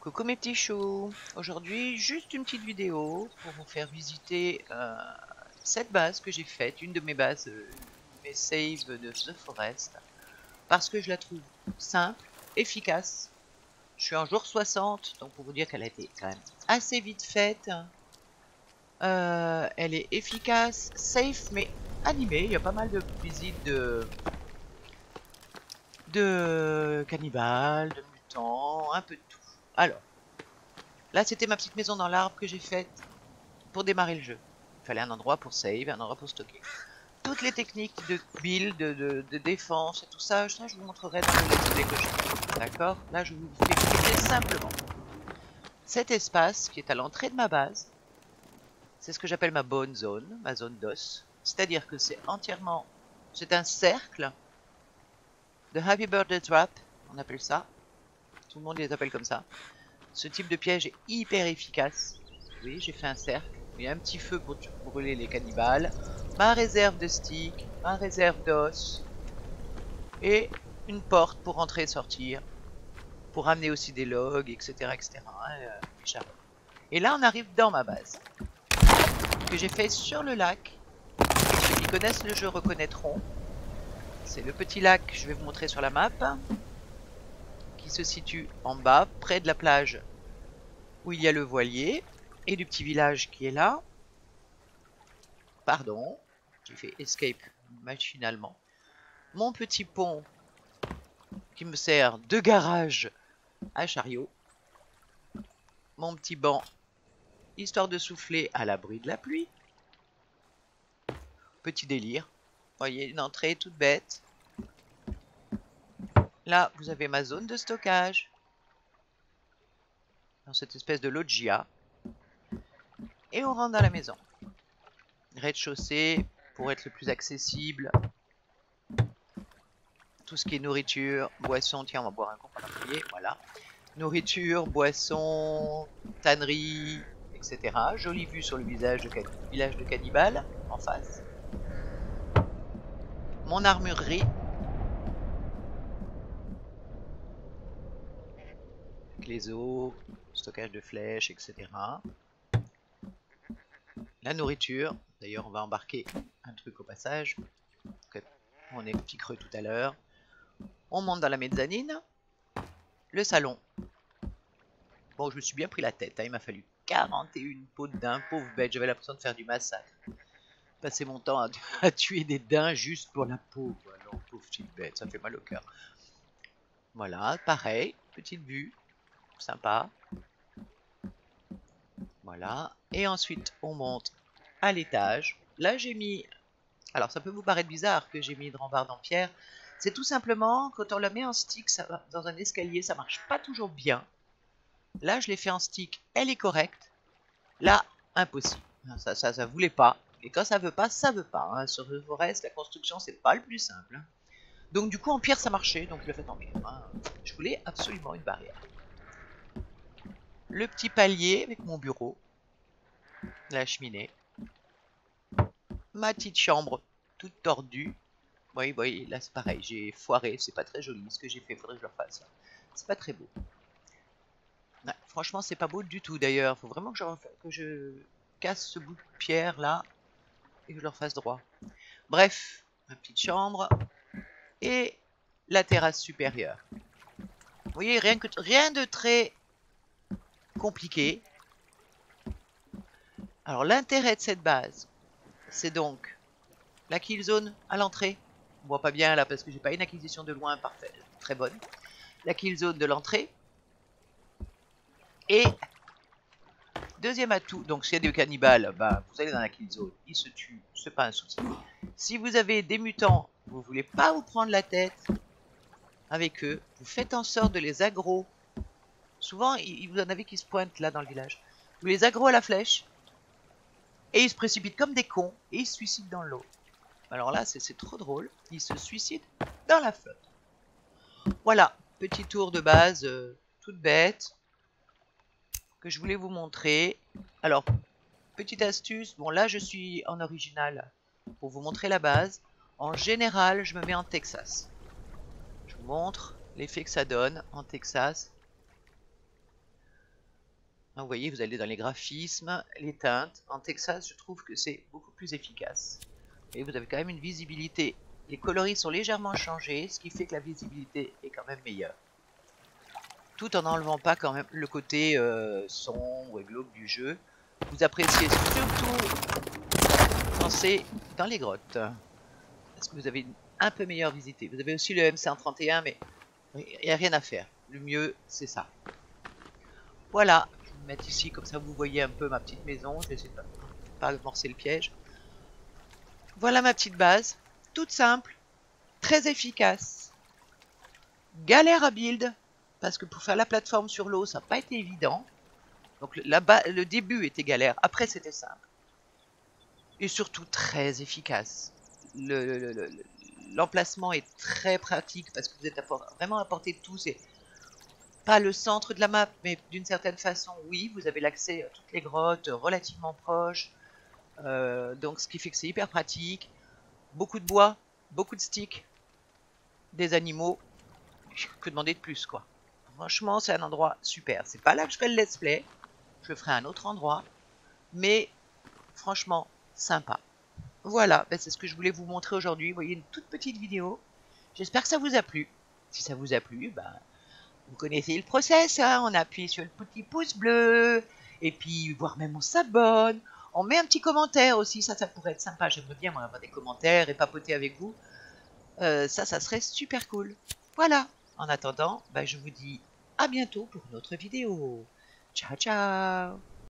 Coucou mes petits choux. Aujourd'hui, juste une petite vidéo pour vous faire visiter cette base que j'ai faite, une de mes bases, mes saves de The Forest, parce que je la trouve simple, efficace. Je suis en jour 60, donc pour vous dire qu'elle a été quand même assez vite faite. Elle est efficace, safe, mais animée. Il y a pas mal de visites de cannibales, de mutants, un peu de tout. Alors, là, c'était ma petite maison dans l'arbre que j'ai faite pour démarrer le jeu. Il fallait un endroit pour save, un endroit pour stocker. Toutes les techniques de build, de défense et tout ça, je vous montrerai dans le let's play que je fais. D'accord? Là, je vous fais expliquer simplement. Cet espace qui est à l'entrée de ma base, c'est ce que j'appelle ma bone zone, ma zone d'os. C'est-à-dire que c'est entièrement... C'est un cercle de Happy Birthday Trap, on appelle ça. Tout le monde les appelle comme ça. Ce type de piège est hyper efficace. Oui, j'ai fait un cercle. Il y a un petit feu pour brûler les cannibales. Ma réserve de sticks, ma réserve d'os. Et une porte pour entrer et sortir. Pour amener aussi des logs, etc. etc. Et là, on arrive dans ma base. Que j'ai fait sur le lac. Ceux qui connaissent le jeu reconnaîtront. C'est le petit lac que je vais vous montrer sur la map. Qui se situe en bas, près de la plage. Où il y a le voilier. Et du petit village qui est là. Pardon, j'ai fait escape machinalement. Mon petit pont qui me sert de garage à chariot. Mon petit banc, histoire de souffler à l'abri de la pluie. Petit délire. Vous voyez, une entrée toute bête. Là, vous avez ma zone de stockage. Dans cette espèce de loggia. Et on rentre dans la maison. Rez-de-chaussée, pour être le plus accessible. Tout ce qui est nourriture, boisson. Tiens, on va boire un coup pour l'appuyer. Voilà. Nourriture, boisson, tannerie, etc. Jolie vue sur le village de cannibales en face. Mon armurerie. Avec les os, stockage de flèches, etc. La nourriture. D'ailleurs, on va embarquer un truc au passage. On est petit creux tout à l'heure. On monte dans la mezzanine. Le salon. Bon, je me suis bien pris la tête. Hein. Il m'a fallu 41 pots de daims. Pauvre bête, j'avais l'impression de faire du massacre. Passer mon temps à tuer des daims juste pour la peau. Alors, pauvre petite bête, ça fait mal au cœur. Voilà, pareil, petite vue. Sympa. Voilà. Et ensuite, on monte à l'étage. Là, j'ai mis... Alors, ça peut vous paraître bizarre que j'ai mis une rambarde en pierre. C'est tout simplement, quand on la met en stick, ça va, dans un escalier, ça marche pas toujours bien. Là, je l'ai fait en stick, elle est correcte. Là, impossible. Ça voulait pas. Et quand ça veut pas, ça veut pas. Hein. Sur le Forest, la construction, c'est pas le plus simple. Hein. Donc, du coup, en pierre, ça marchait. Donc, je l'ai fait en pierre. Hein. Je voulais absolument une barrière. Le petit palier avec mon bureau. La cheminée. Ma petite chambre toute tordue. Oui, là c'est pareil, j'ai foiré, c'est pas très joli ce que j'ai fait, faudrait que je le refasse. C'est pas très beau. Ouais, franchement, c'est pas beau du tout d'ailleurs, faut vraiment que je casse ce bout de pierre là et que je le refasse droit. Bref, ma petite chambre et la terrasse supérieure. Vous voyez, rien de très compliqué. Alors l'intérêt de cette base, c'est donc la kill zone à l'entrée. On voit pas bien là parce que j'ai pas une acquisition de loin parfaite, très bonne. La kill zone de l'entrée. Et deuxième atout, donc s'il y a des cannibales, bah, vous allez dans la kill zone, ils se tuent, c'est pas un souci. Si vous avez des mutants, vous voulez pas vous prendre la tête avec eux, vous faites en sorte de les aggro. Souvent, vous en avez qui se pointent là dans le village. Vous les aggro à la flèche et ils se précipitent comme des cons et ils se suicident dans l'eau. Alors là, c'est trop drôle. Ils se suicident dans la flotte. Voilà, petit tour de base toute bête que je voulais vous montrer. Alors, petite astuce. Bon, là, je suis en original pour vous montrer la base. En général, je me mets en Texas. Je vous montre l'effet que ça donne en Texas. Donc, vous voyez, vous allez dans les graphismes, les teintes. En Texas, je trouve que c'est beaucoup plus efficace. Et vous avez quand même une visibilité. Les coloris sont légèrement changés, ce qui fait que la visibilité est quand même meilleure. Tout en n'enlevant pas quand même le côté sombre et glauque du jeu. Vous appréciez surtout quand c'est dans les grottes. Parce que vous avez un peu meilleure visité. Vous avez aussi le MC131, mais il n'y a rien à faire. Le mieux, c'est ça. Voilà, je vais me mettre ici, comme ça vous voyez un peu ma petite maison. Je vais essayer de pas amorcer le piège. Voilà ma petite base. Toute simple, très efficace. Galère à build, parce que pour faire la plateforme sur l'eau, ça n'a pas été évident. Donc là-bas, le début était galère, après c'était simple. Et surtout très efficace. L'emplacement est très pratique parce que vous êtes vraiment à portée de tous. C'est pas le centre de la map, mais d'une certaine façon, oui, vous avez l'accès à toutes les grottes relativement proches. Donc ce qui fait que c'est hyper pratique. Beaucoup de bois, beaucoup de sticks, des animaux. Que demander de plus, quoi. Franchement, c'est un endroit super. C'est pas là que je ferai le let's play. Je le ferai à un autre endroit. Mais franchement, sympa. Voilà, ben c'est ce que je voulais vous montrer aujourd'hui. Vous voyez, une toute petite vidéo. J'espère que ça vous a plu. Si ça vous a plu, ben, vous connaissez le process. Hein, on appuie sur le petit pouce bleu. Et puis, voire même on s'abonne. On met un petit commentaire aussi. Ça pourrait être sympa. J'aimerais bien moi, avoir des commentaires et papoter avec vous. Ça serait super cool. Voilà. En attendant, ben, je vous dis à bientôt pour une autre vidéo. Ciao, ciao!